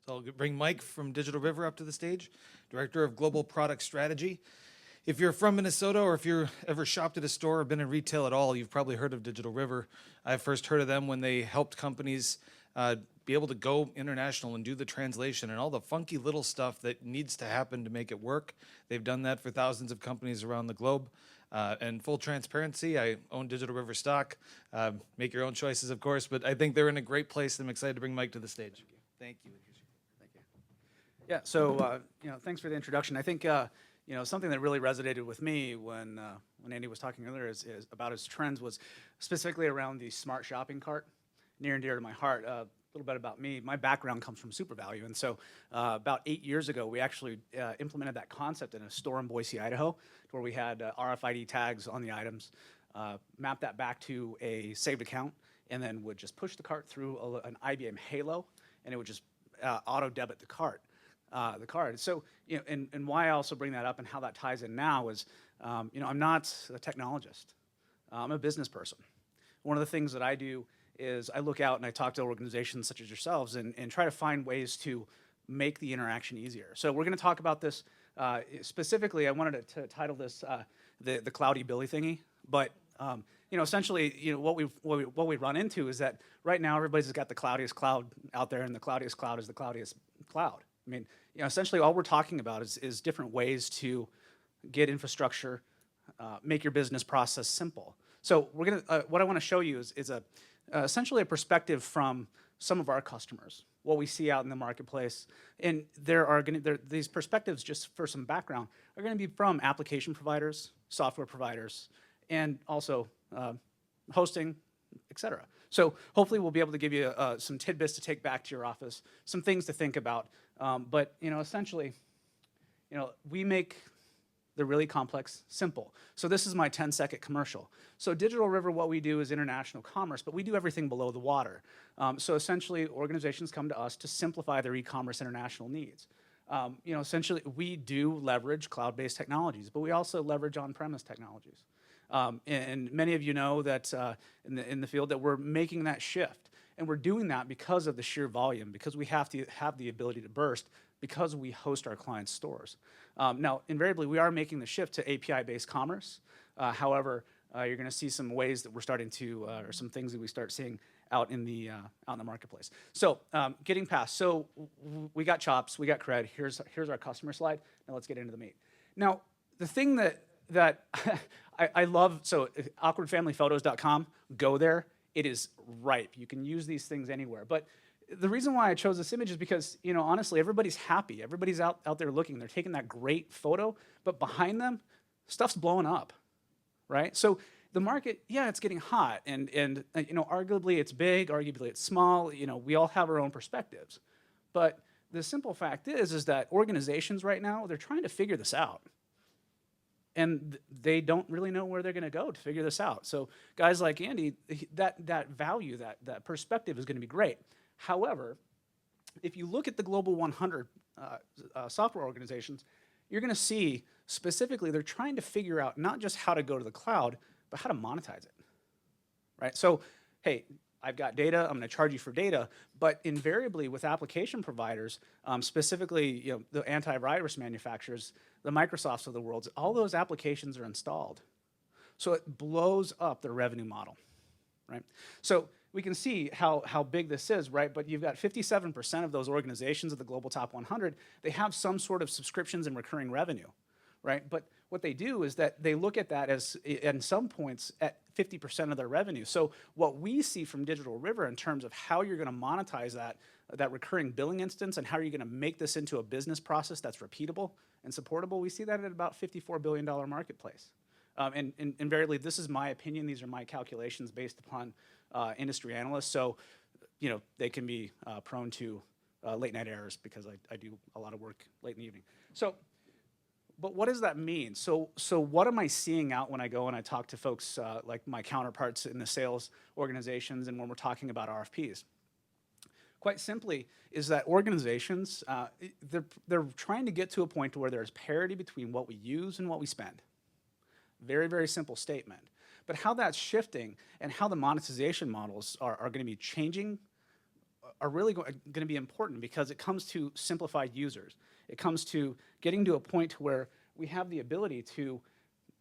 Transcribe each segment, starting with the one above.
So I'll bring Mike from Digital River up to the stage, Director of Global Product Strategy. If you're from Minnesota or if you're ever shopped at a store or been in retail at all, you've probably heard of Digital River. I first heard of them when they helped companies be able to go international and do the translation and all the funky little stuff that needs to happen to make it work. They've done that for thousands of companies around the globe. And full transparency, I own Digital River stock. Make your own choices, of course, but I think they're in a great place. I'm excited to bring Mike to the stage. Thank you. Thank you. Yeah, so thanks for the introduction. I think something that really resonated with me when Andy was talking earlier is about his trends was specifically around the smart shopping cart, near and dear to my heart. A little bit about me. My background comes from SuperValue, and so about 8 years ago, we actually implemented that concept in a store in Boise, Idaho, where we had RFID tags on the items, mapped that back to a saved account, and then would just push the cart through an IBM Halo, and it would just auto debit the card. So, and why I also bring that up and how that ties in now is, I'm not a technologist. I'm a business person. One of the things that I do is I look out and I talk to organizations such as yourselves and try to find ways to make the interaction easier. So we're going to talk about this specifically. I wanted to title this the cloudy Billy thingy, but essentially, what we run into is that right now everybody's got the cloudiest cloud out there, and the cloudiest cloud is the cloudiest cloud. I mean, essentially all we're talking about is different ways to get infrastructure, make your business process simple. So we're gonna, what I want to show you is essentially a perspective from some of our customers, what we see out in the marketplace, and these perspectives, just for some background, are going to be from application providers, software providers, and also hosting, etc. So hopefully we'll be able to give you some tidbits to take back to your office, some things to think about. But essentially, we make the really complex simple. So this is my 10-second commercial. So Digital River, what we do is international commerce, but we do everything below the water. So essentially, organizations come to us to simplify their e-commerce international needs. Essentially, we do leverage cloud-based technologies, but we also leverage on-premise technologies. And many of you know that in the field that we're making that shift. And we're doing that because of the sheer volume, because we have to have the ability to burst, because we host our clients' stores. Now, invariably, we are making the shift to API-based commerce. However, you're going to see some ways that we're starting to, or some things that we start seeing out in the marketplace. So, getting past. So, we got chops, we got cred. Here's our customer slide. Now, let's get into the meat. Now, the thing that I love. So, awkwardfamilyphotos.com. Go there. It is ripe. You can use these things anywhere. But the reason why I chose this image is because, honestly, everybody's happy. Everybody's out there looking. They're taking that great photo, but behind them, stuff's blowing up, right? So the market, yeah, it's getting hot, and arguably it's big, arguably it's small. We all have our own perspectives. But the simple fact is that organizations right now, they're trying to figure this out. And they don't really know where they're going to go to figure this out. So guys like Andy, that value, that perspective is going to be great. However, if you look at the Global 100 software organizations, you're going to see specifically they're trying to figure out not just how to go to the cloud, but how to monetize it, right? So, hey, I've got data, I'm going to charge you for data, but invariably with application providers, specifically the antivirus manufacturers, the Microsofts of the world, all those applications are installed. So it blows up their revenue model, right? So we can see how big this is, right? But you've got 57% of those organizations of the global top 100, they have some sort of subscriptions and recurring revenue, right? But what they do is that they look at that as, at some points, at 50% of their revenue. So what we see from Digital River in terms of how you're going to monetize that recurring billing instance and how you're going to make this into a business process that's repeatable and supportable, we see that at about $54 billion marketplace. And invariably, this is my opinion. These are my calculations based upon industry analysts. So, they can be prone to late night errors because I do a lot of work late in the evening. So, but what does that mean? So what am I seeing out when I go and I talk to folks like my counterparts in the sales organizations and when we're talking about RFPs? Quite simply is that organizations, they're trying to get to a point where there's parity between what we use and what we spend. Very, very simple statement. But how that's shifting and how the monetization models are going to be changing are really going to be important because it comes to simplified users. It comes to getting to a point where we have the ability to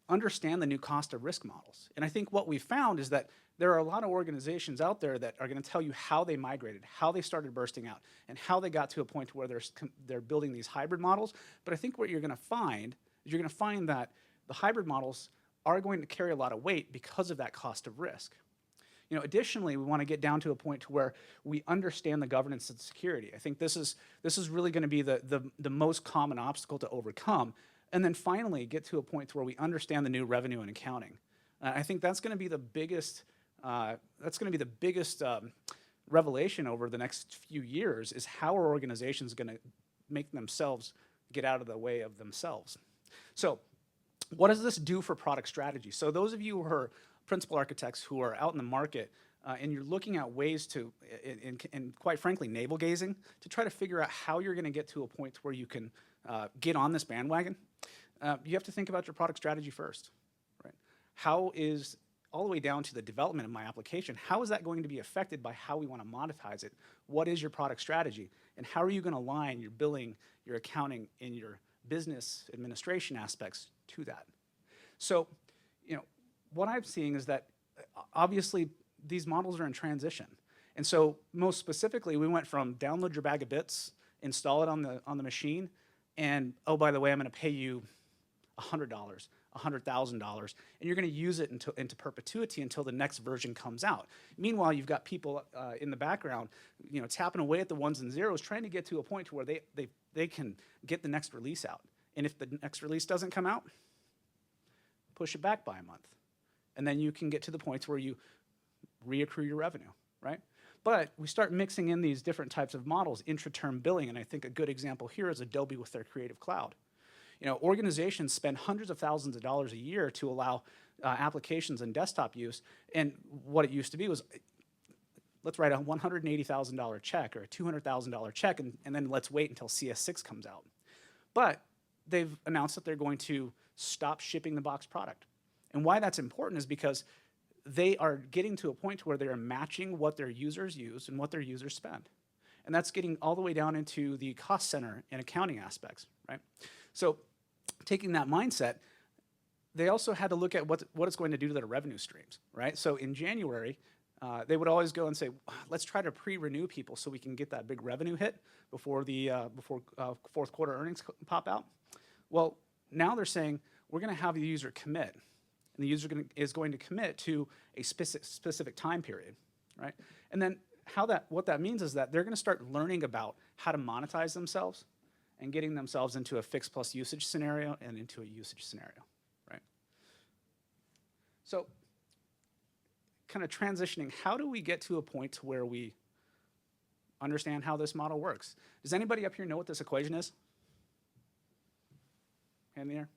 understand the new cost of risk models. And I think what we found is that there are a lot of organizations out there that are going to tell you how they migrated, how they started bursting out, and how they got to a point where they're building these hybrid models. But I think what you're going to find is you're going to find that the hybrid models are going to carry a lot of weight because of that cost of risk. You know, additionally, we want to get down to a point to where we understand the governance and security. I think this is really going to be the most common obstacle to overcome. And then finally, get to a point where we understand the new revenue and accounting. I think that's going to be the biggest. Revelation over the next few years is how are organizations going to make themselves get out of the way of themselves. So, what does this do for product strategy? So, those of you who are principal architects who are out in the market and you're looking at ways to, and quite frankly, navel gazing to try to figure out how you're going to get to a point where you can get on this bandwagon, you have to think about your product strategy first, right? How is, all the way down to the development of my application, how is that going to be affected by how we want to monetize it? What is your product strategy? And how are you going to align your billing, your accounting, and your business administration aspects to that? So, you know, what I'm seeing is that obviously these models are in transition. And so most specifically, we went from download your bag of bits, install it on the machine, and oh, by the way, I'm going to pay you $100, $100,000, and you're going to use it into perpetuity until the next version comes out. Meanwhile, you've got people in the background, you know, tapping away at the ones and zeros, trying to get to a point where they can get the next release out. And if the next release doesn't come out, push it back by a month. And then you can get to the point where you reaccrue your revenue, right? But we start mixing in these different types of models, intra-term billing, and I think a good example here is Adobe with their Creative Cloud. You know, organizations spend hundreds of thousands of dollars a year to allow applications and desktop use, and what it used to be was, let's write a $180,000 check or a $200,000 check, and then let's wait until CS6 comes out. But they've announced that they're going to stop shipping the box product. And why that's important is because they are getting to a point where they're matching what their users use and what their users spend. And that's getting all the way down into the cost center and accounting aspects, right? So taking that mindset, they also had to look at what it's going to do to their revenue streams, right? So in January, they would always go and say, let's try to pre-renew people so we can get that big revenue hit before the fourth quarter earnings pop out. Well, now they're saying, we're going to have the user commit. And the user is going to commit to a specific time period, right? And then what that means is that they're going to start learning about how to monetize themselves and getting themselves into a fixed plus usage scenario and into a usage scenario, right? So kind of transitioning, how do we get to a point where we understand how this model works? Does anybody up here know what this equation is? Hand in the air.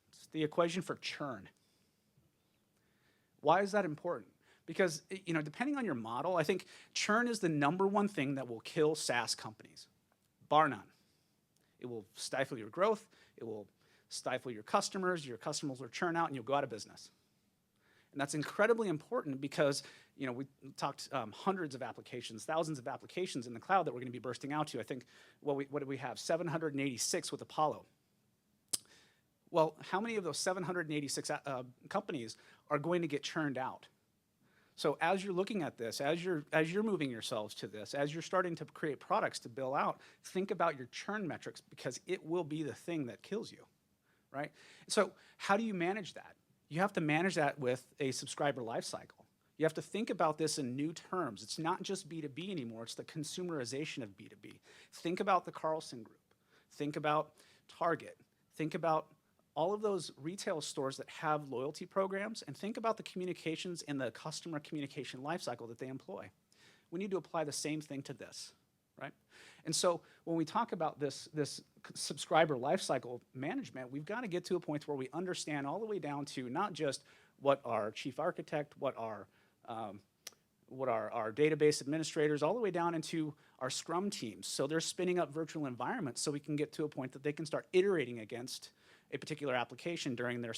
It's the equation for churn. Why is that important? Because, you know, depending on your model, I think churn is the #1 thing that will kill SaaS companies, bar none. It will stifle your growth. It will stifle your customers. Your customers will churn out, and you'll go out of business. And that's incredibly important because, you know, we talked hundreds of applications, thousands of applications in the cloud that we're going to be bursting out to. I think, what did we have? 786 with Apollo. Well, how many of those 786 companies are going to get churned out? So as you're looking at this, as you're moving yourselves to this, as you're starting to create products to bill out, think about your churn metrics because it will be the thing that kills you, right? So how do you manage that? You have to manage that with a subscriber lifecycle. You have to think about this in new terms. It's not just B2B anymore, it's the consumerization of B2B. Think about the Carlson Group. Think about Target. Think about all of those retail stores that have loyalty programs, and think about the communications and the customer communication lifecycle that they employ. We need to apply the same thing to this, right? And so when we talk about this subscriber lifecycle management, we've got to get to a point where we understand all the way down to not just what our chief architect, what our database administrators, all the way down into our Scrum teams. So they're spinning up virtual environments so we can get to a point that they can start iterating against a particular application during their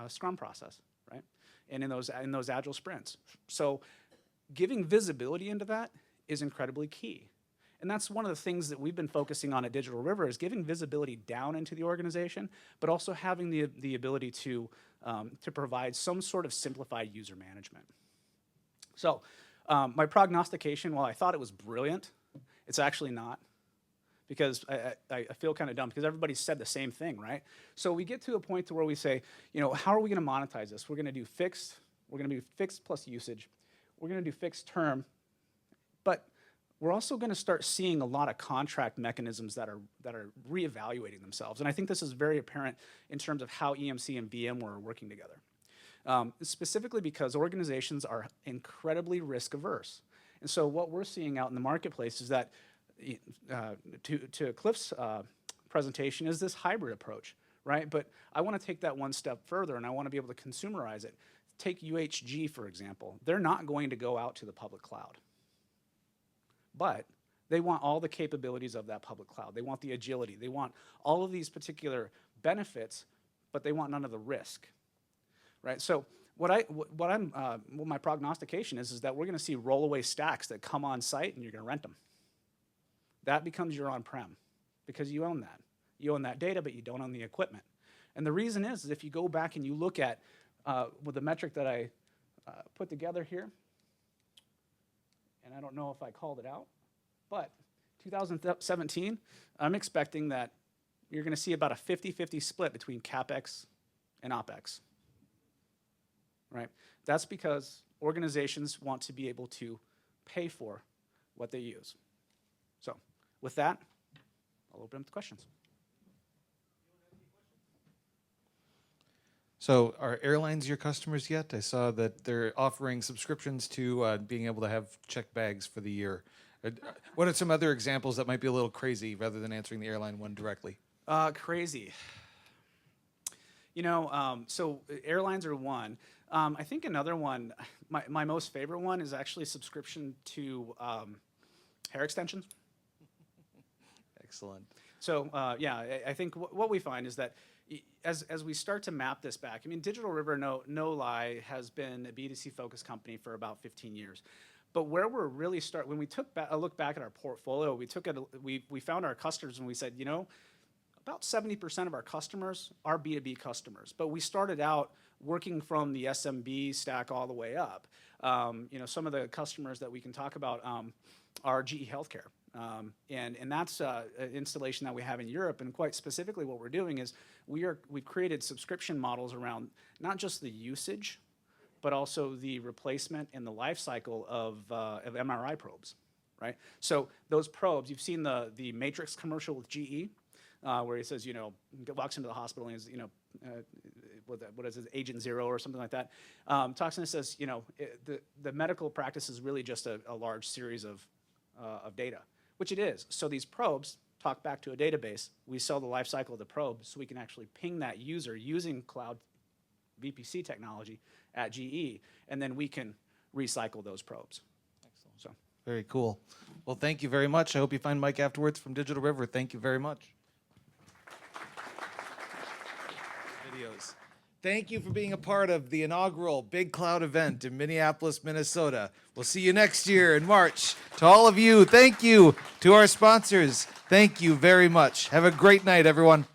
Scrum process, right? And in those agile sprints. So giving visibility into that is incredibly key. And that's one of the things that we've been focusing on at Digital River, is giving visibility down into the organization, but also having the ability to provide some sort of simplified user management. So my prognostication, while I thought it was brilliant, it's actually not, because I feel kind of dumb, because everybody said the same thing, right? So we get to a point to where we say, you know, how are we going to monetize this? We're going to do fixed. We're going to do fixed plus usage. We're going to do fixed term. But we're also going to start seeing a lot of contract mechanisms that are reevaluating themselves. And I think this is very apparent in terms of how EMC and VMware are working together. Specifically because organizations are incredibly risk averse. And so what we're seeing out in the marketplace is that, to Cliff's presentation, is this hybrid approach, right? But I want to take that one step further, and I want to be able to consumerize it. Take UHG, for example. They're not going to go out to the public cloud. But they want all the capabilities of that public cloud. They want the agility. They want all of these particular benefits, but they want none of the risk, right? So what my prognostication is that we're going to see rollaway stacks that come on site, and you're going to rent them. That becomes your on-prem, because you own that. You own that data, but you don't own the equipment. And the reason is if you go back and you look at with the metric that I put together here, and I don't know if I called it out, but 2017, I'm expecting that you're going to see about a 50-50 split between CapEx and OpEx, right? That's because organizations want to be able to pay for what they use. So with that, I'll open up to questions. So are airlines your customers yet? I saw that they're offering subscriptions to being able to have checked bags for the year. What are some other examples that might be a little crazy, rather than answering the airline one directly? Crazy. You know, so airlines are one. I think another one, my most favorite one, is actually subscription to hair extensions. Excellent. So yeah, I think what we find is that as we start to map this back, I mean, Digital River, no lie, has been a B2C focused company for about 15 years. But where we're really when we took a look back at our portfolio, we found our customers, and we said, you know, about 70% of our customers are B2B customers. But we started out working from the SMB stack all the way up. You know, some of the customers that we can talk about are GE Healthcare. And that's an installation that we have in Europe. And quite specifically, what we're doing is we've created subscription models around not just the usage, but also the replacement and the life cycle of MRI probes, right? So those probes, you've seen the Matrix commercial with GE, where he says, you know, walks into the hospital and he's, you know, what is it, Agent Zero or something like that. Talks and says, you know, the medical practice is really just a large series of data, which it is. So these probes talk back to a database. We sell the life cycle of the probe, so we can actually ping that user using cloud VPC technology at GE, and then we can recycle those probes. Excellent. So very cool. Well, thank you very much. I hope you find Mike afterwards from Digital River. Thank you very much. Videos. Thank you for being a part of the inaugural BigCloud event in Minneapolis, Minnesota. We'll see you next year in March. To all of you, thank you. To our sponsors, thank you very much. Have a great night, everyone.